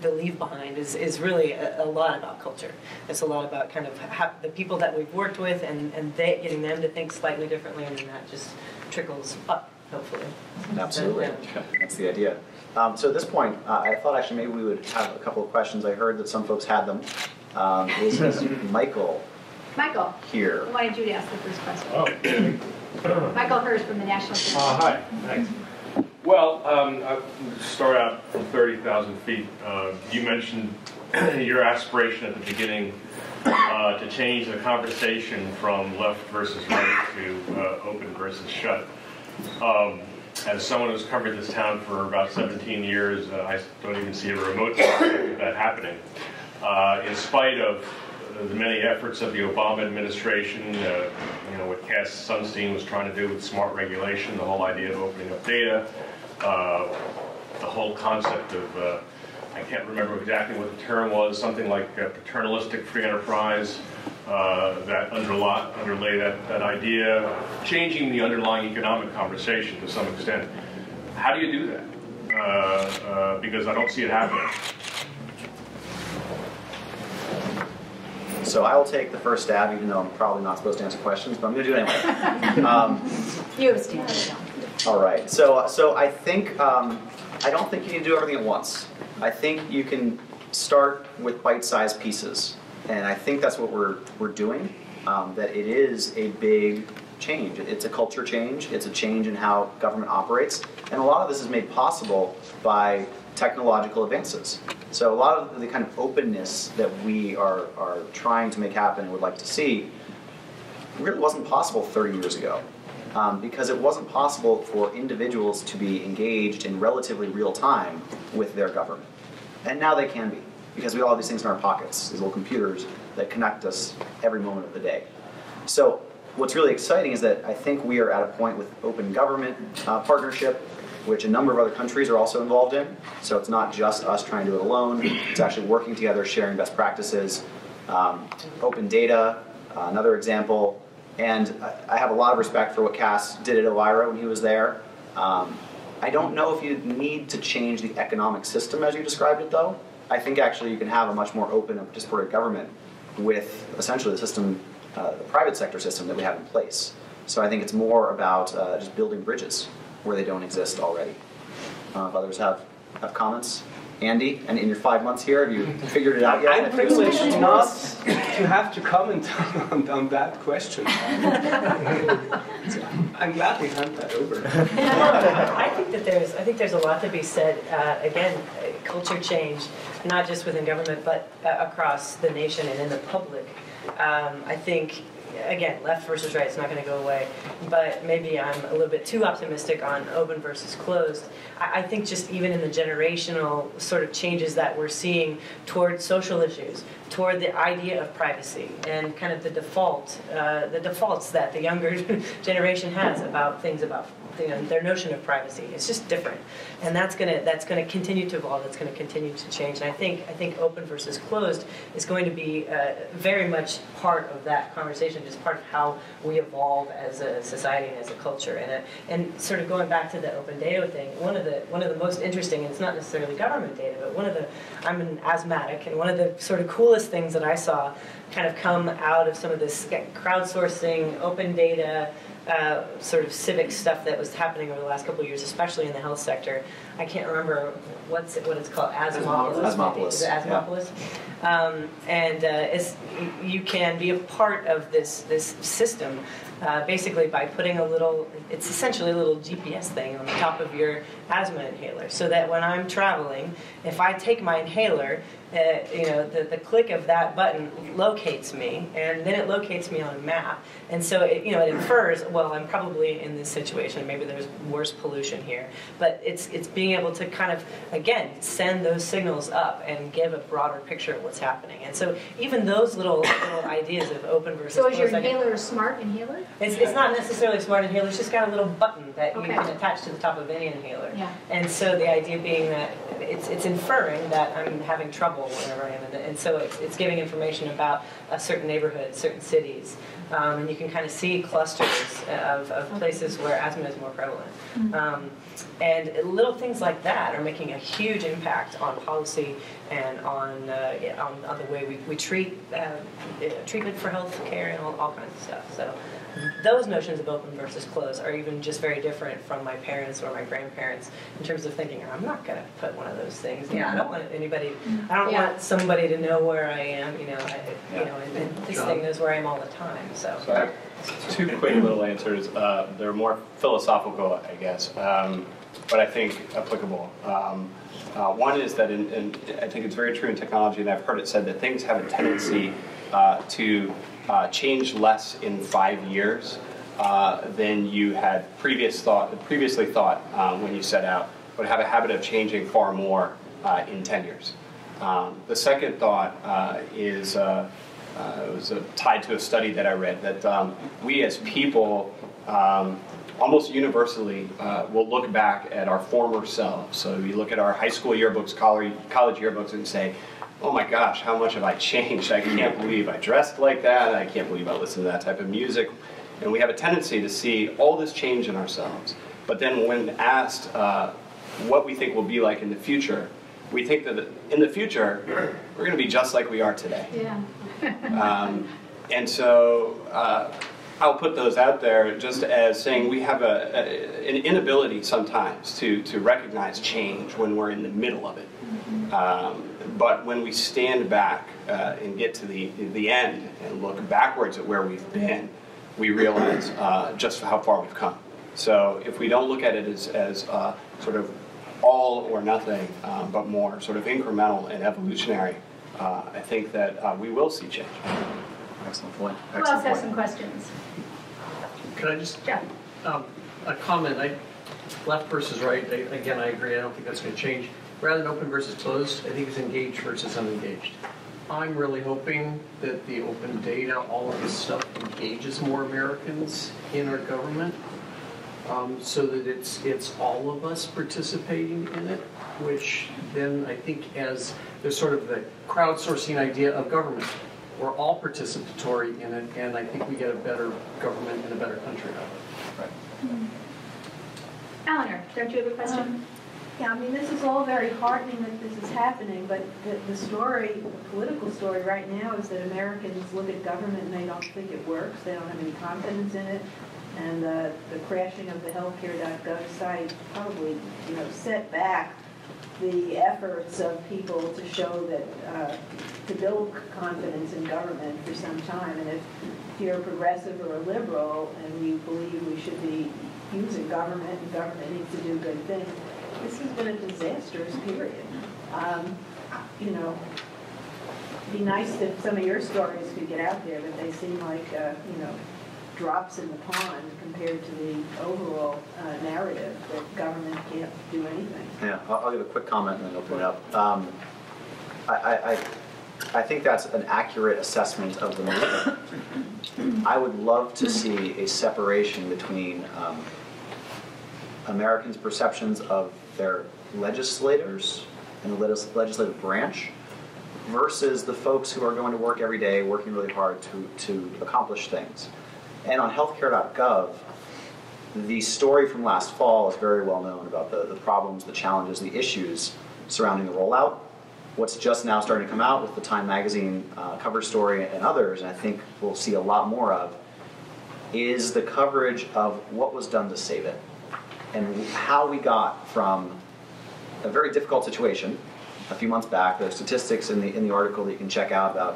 the leave behind is really a lot about culture. It's a lot about kind of the people that we've worked with and getting them to think slightly differently, and then that just trickles up, hopefully. Absolutely. That's the idea. So at this point, I thought actually maybe we would have a couple of questions. I heard that some folks had them. Is Michael here? I wanted you to ask the first question. Oh. Michael Hirsch from the National Center. Hi, thanks. Well, I'll start out from 30,000 feet. You mentioned your aspiration at the beginning to change the conversation from left versus right to open versus shut. As someone who's covered this town for about 17 years, I don't even see a remote prospect of that happening. In spite of the many efforts of the Obama administration, what Cass Sunstein was trying to do with smart regulation, the whole idea of opening up data, the whole concept of, I can't remember exactly what the term was, something like paternalistic free enterprise, that underlay that idea, changing the underlying economic conversation to some extent. How do you do that? Because I don't see it happening. So I will take the first stab, even though I'm probably not supposed to answer questions, but I'm going to do it anyway. You have a stand. All right. So I think I don't think you need to do everything at once. I think you can start with bite-sized pieces, and I think that's what we're doing. That it is a big change. It's a culture change. It's a change in how government operates, and a lot of this is made possible by technological advances. So a lot of the kind of openness that we are trying to make happen and would like to see really wasn't possible 30 years ago. Because it wasn't possible for individuals to be engaged in relatively real time with their government. And now they can be, because we all have these things in our pockets, these little computers that connect us every moment of the day. So what's really exciting is that I think we are at a point with open government partnership, which a number of other countries are also involved in. So it's not just us trying to do it alone. It's actually working together, sharing best practices. Open data, another example. And I have a lot of respect for what Cass did at Elvira when he was there. I don't know if you need to change the economic system as you described it, though. I think actually you can have a much more open and participatory government with essentially the system, the private sector system that we have in place. So I think it's more about just building bridges where they don't exist already. If others have comments. Andy, and in your 5 months here, have you figured it out yet? I'm privileged not to have to comment on that question. I'm glad we hand that over. I think there's a lot to be said. Again, culture change, not just within government, but across the nation and in the public. I think, again, left versus right, it's not going to go away. But maybe I'm a little bit too optimistic on open versus closed. I think just even in the generational sort of changes that we're seeing toward social issues, toward the idea of privacy, and kind of the defaults that the younger generation has about things about their notion of privacy. It's just different, and that's gonna continue to evolve. It's gonna continue to change. And I think open versus closed is going to be very much part of that conversation, just part of how we evolve as a society and as a culture. And sort of going back to the open data thing, one of the most interesting, and it's not necessarily government data, but I'm an asthmatic, and one of the sort of coolest things that I saw kind of come out of some of this crowdsourcing, open data, sort of civic stuff that was happening over the last couple of years, especially in the health sector. I can't remember what it's called. Asthmopolis. Asthmopolis. Yeah. You can be a part of this system basically by putting it's essentially a little GPS thing on the top of your asthma inhaler, so that when I'm traveling, if I take my inhaler, the click of that button locates me, and then it locates me on a map, and so it infers, well, I'm probably in this situation. Maybe there's worse pollution here, but it's being able to kind of again send those signals up and give a broader picture of what's happening. And so even those little ideas of open versus so closed. is your inhaler a smart inhaler? It's not necessarily a smart inhaler. It's just got a little button that you can attach to the top of any inhaler. Yeah. And so the idea being that it's inferring that I'm having trouble whenever I am in it, and so it's giving information about a certain neighborhood, certain cities, and you can kind of see clusters of places where asthma is more prevalent. Mm-hmm. And little things like that are making a huge impact on policy and on the way we treat treatment for health care and all kinds of stuff. So those notions of open versus closed are even just very different from my parents or my grandparents in terms of thinking, I'm not going to put one of those things. I don't want anybody. I don't want somebody to know where I am. And this thing knows where I am all the time. So I have two quick little answers. They're more philosophical, I guess, but I think applicable. One is that, and I think it's very true in technology, and I've heard it said that things have a tendency to change less in 5 years than you had previously thought when you set out, but have a habit of changing far more in 10 years. The second thought is was tied to a study that I read, that we as people almost universally will look back at our former selves. So you look at our high school yearbooks, college yearbooks, and say, oh my gosh, how much have I changed? I can't believe I dressed like that. I can't believe I listened to that type of music. And we have a tendency to see all this change in ourselves. But then when asked what we think will be like in the future, we think that in the future, we're going to be just like we are today. Yeah. And so I'll put those out there just as saying we have an inability sometimes to recognize change when we're in the middle of it. But when we stand back and get to the end and look backwards at where we've been, we realize just how far we've come. So if we don't look at it as sort of all or nothing, but more sort of incremental and evolutionary, I think that we will see change. Excellent point. Who else has some questions? Could I just, Jeff. a comment, left versus right, again, I agree, I don't think that's going to change. Rather than open versus closed, I think it's engaged versus unengaged. I'm really hoping that the open data, all of this stuff, engages more Americans in our government, so that it's all of us participating in it, which then I think as there's sort of the crowdsourcing idea of government. We're all participatory in it, and I think we get a better government and a better country out of it. Right. Eleanor, don't you have a question? Yeah, I mean, this is all very heartening that this is happening, but the story, the political story right now is that Americans look at government and they don't think it works. They don't have any confidence in it. And the crashing of the healthcare.gov site probably, set back the efforts of people to show that, to build confidence in government for some time. And if you're a progressive or a liberal and you believe we should be using government and government needs to do good things, this has been a disastrous period. It'd be nice if some of your stories could get out there, but they seem like, drops in the pond compared to the overall narrative that government can't do anything. Yeah, I'll give a quick comment and then open it up. I think that's an accurate assessment of the movement. I would love to see a separation between Americans' perceptions of their legislators and the legislative branch versus the folks who are going to work every day, working really hard to accomplish things. And on healthcare.gov, the story from last fall is very well known about the problems, the challenges, the issues surrounding the rollout. What's just now starting to come out with the Time Magazine cover story and others, and I think we'll see a lot more of, is the coverage of what was done to save it and how we got from a very difficult situation a few months back. There are statistics in the article that you can check out about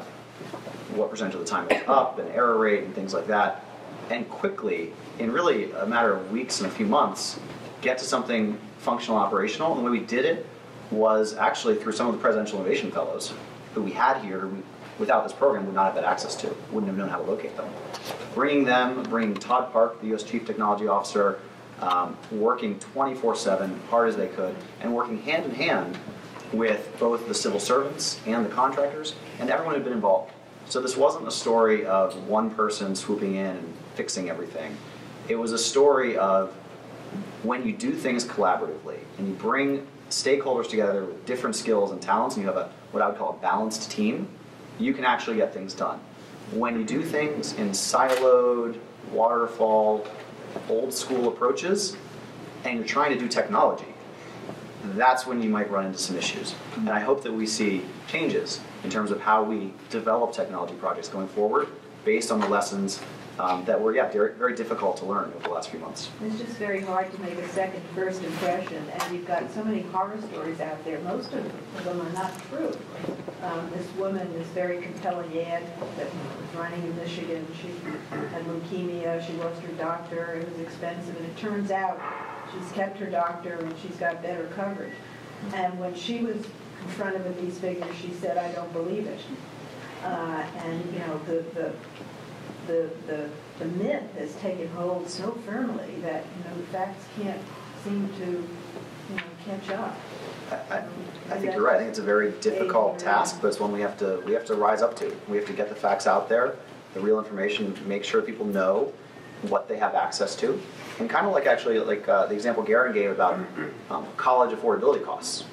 what percentage of the time was up and error rate and things like that, and quickly, in really a matter of weeks and a few months, get to something functional, operational. And the way we did it was actually through some of the Presidential Innovation Fellows who we had here, who without this program would not have had access to, wouldn't have known how to locate them. Bringing Todd Park, the U.S. Chief Technology Officer, working 24/7, hard as they could, and working hand in hand with both the civil servants and the contractors, and everyone who had been involved. So this wasn't a story of one person swooping in and fixing everything. It was a story of when you do things collaboratively and you bring stakeholders together with different skills and talents, and you have what I would call a balanced team, you can actually get things done. When you do things in siloed, waterfall, old school approaches, and you're trying to do technology, that's when you might run into some issues. And I hope that we see changes in terms of how we develop technology projects going forward based on the lessons that were, very difficult to learn over the last few months. It's just very hard to make a second, first impression, and you've got so many horror stories out there. Most of them are not true. This woman, this very compelling ad that was running in Michigan, she had leukemia, she lost her doctor, it was expensive, and it turns out she's kept her doctor and she's got better coverage. And when she was confronted with these figures, she said, "I don't believe it." The myth has taken hold so firmly that the facts can't seem to catch up. I think you're right. I think it's a very difficult task, but it's one we have to rise up to. We have to get the facts out there, the real information, make sure people know what they have access to, and kind of like the example Garren gave about college affordability costs.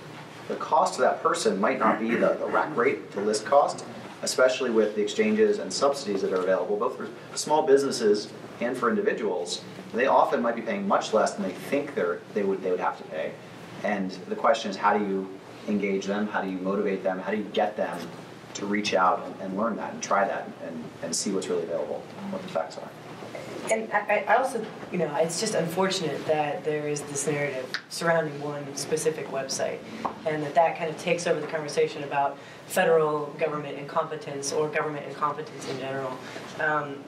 the cost to that person might not be the rack rate, the list cost, especially with the exchanges and subsidies that are available, both for small businesses and for individuals. They often might be paying much less than they think they would have to pay. And the question is, how do you engage them? How do you motivate them? How do you get them to reach out and learn that and try that and see what's really available, what the facts are? And I also, it's just unfortunate that there is this narrative surrounding one specific website, and that kind of takes over the conversation about federal government incompetence or government incompetence in general.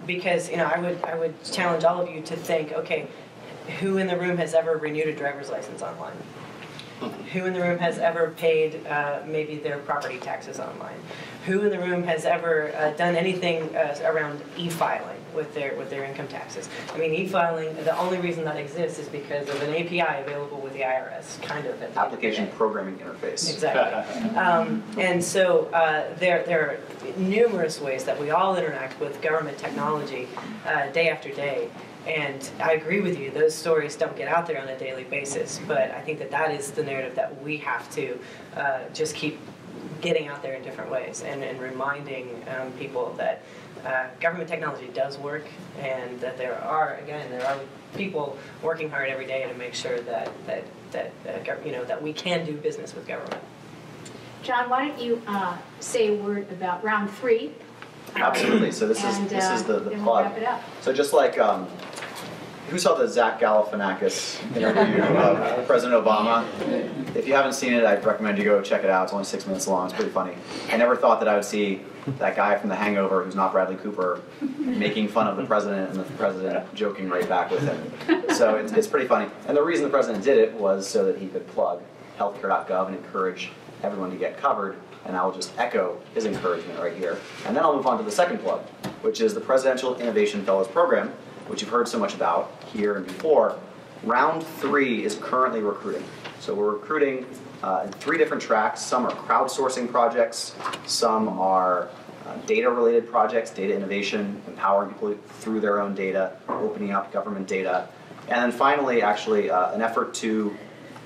Because I would challenge all of you to think, okay, who in the room has ever renewed a driver's license online? Who in the room has ever paid maybe their property taxes online? Who in the room has ever done anything around e-filing with their income taxes? I mean, e-filing, the only reason that exists is because of an API available with the IRS, kind of. Application programming interface. Exactly. And so there are numerous ways that we all interact with government technology day after day. And I agree with you, those stories don't get out there on a daily basis, but I think that is the narrative that we have to just keep getting out there in different ways and reminding people that government technology does work, and that there are people working hard every day to make sure that we can do business with government. John, why don't you say a word about round 3? Absolutely. So this is the then plug. we'll wrap it up. So just like who saw the Zach Galifianakis interview of President Obama? If you haven't seen it, I'd recommend you go check it out. It's only 6 minutes long. It's pretty funny. I never thought that I would see that guy from The Hangover, who's not Bradley Cooper, making fun of the president and the president joking right back with him. So it's pretty funny. And the reason the president did it was so that he could plug healthcare.gov and encourage everyone to get covered. And I will just echo his encouragement right here. And then I'll move on to the second plug, which is the Presidential Innovation Fellows Program, which you've heard so much about here and before. Round 3 is currently recruiting. So we're recruiting in 3 different tracks. Some are crowdsourcing projects, some are data-related projects, data innovation, empowering people through their own data, opening up government data. And then finally, actually, an effort to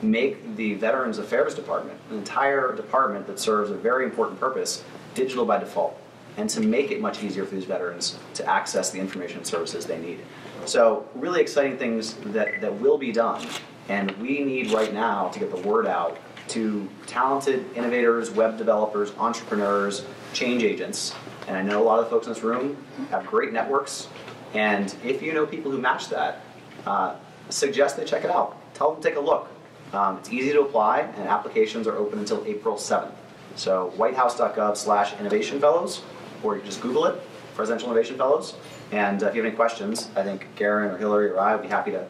make the Veterans Affairs Department, an entire department that serves a very important purpose, digital by default, and to make it much easier for these veterans to access the information and services they need. So really exciting things that will be done, and we need right now to get the word out to talented innovators, web developers, entrepreneurs, change agents. And I know a lot of the folks in this room have great networks, and if you know people who match that, suggest they check it out. Tell them to take a look. It's easy to apply, and applications are open until April 7th. So whitehouse.gov/innovation fellows, or you just Google it, Presidential Innovation Fellows. And if you have any questions, I think Garren or Hillary or I would be happy to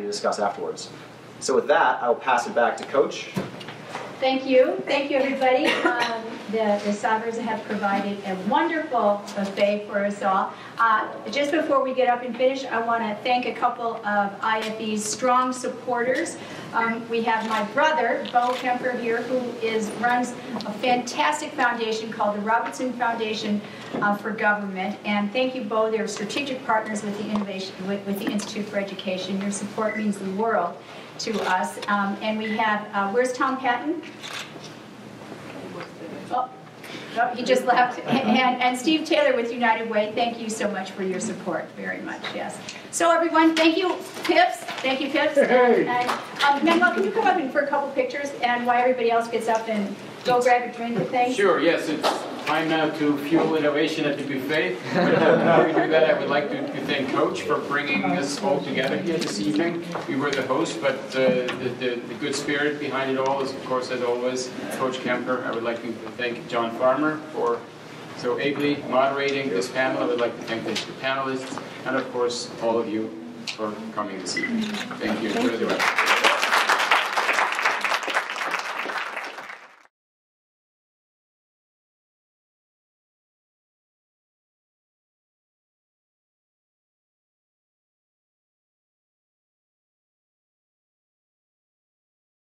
discuss afterwards. So with that, I'll pass it back to Coach. Thank you. Thank you, everybody. The Sagers have provided a wonderful buffet for us all. Just before we get up and finish, I want to thank a couple of IFE's strong supporters. We have my brother, Bo Kemper, here, who runs a fantastic foundation called the Robertson Foundation for Government. And thank you, Bo. They're strategic partners with the Institute for Education. Your support means the world to us. And we have, where's Tom Patton? Oh, he just left. And Steve Taylor with United Way, thank you so much for your support, very much, yes. So everyone, thank you, PIFs. Thank you, PIFs. And Manuel, can you come up for a couple pictures, and while everybody else gets up and go grab a drink and things? Sure, yes, it's time now to fuel innovation at the buffet. But before we do that, I would like to thank Coach for bringing us all together here this evening. We were the host, but the good spirit behind it all is, of course, as always, Coach Kemper. I would like to thank John Farmer for so ably moderating this panel. I would like to thank the panelists, and of course, all of you for coming this evening. Thank you.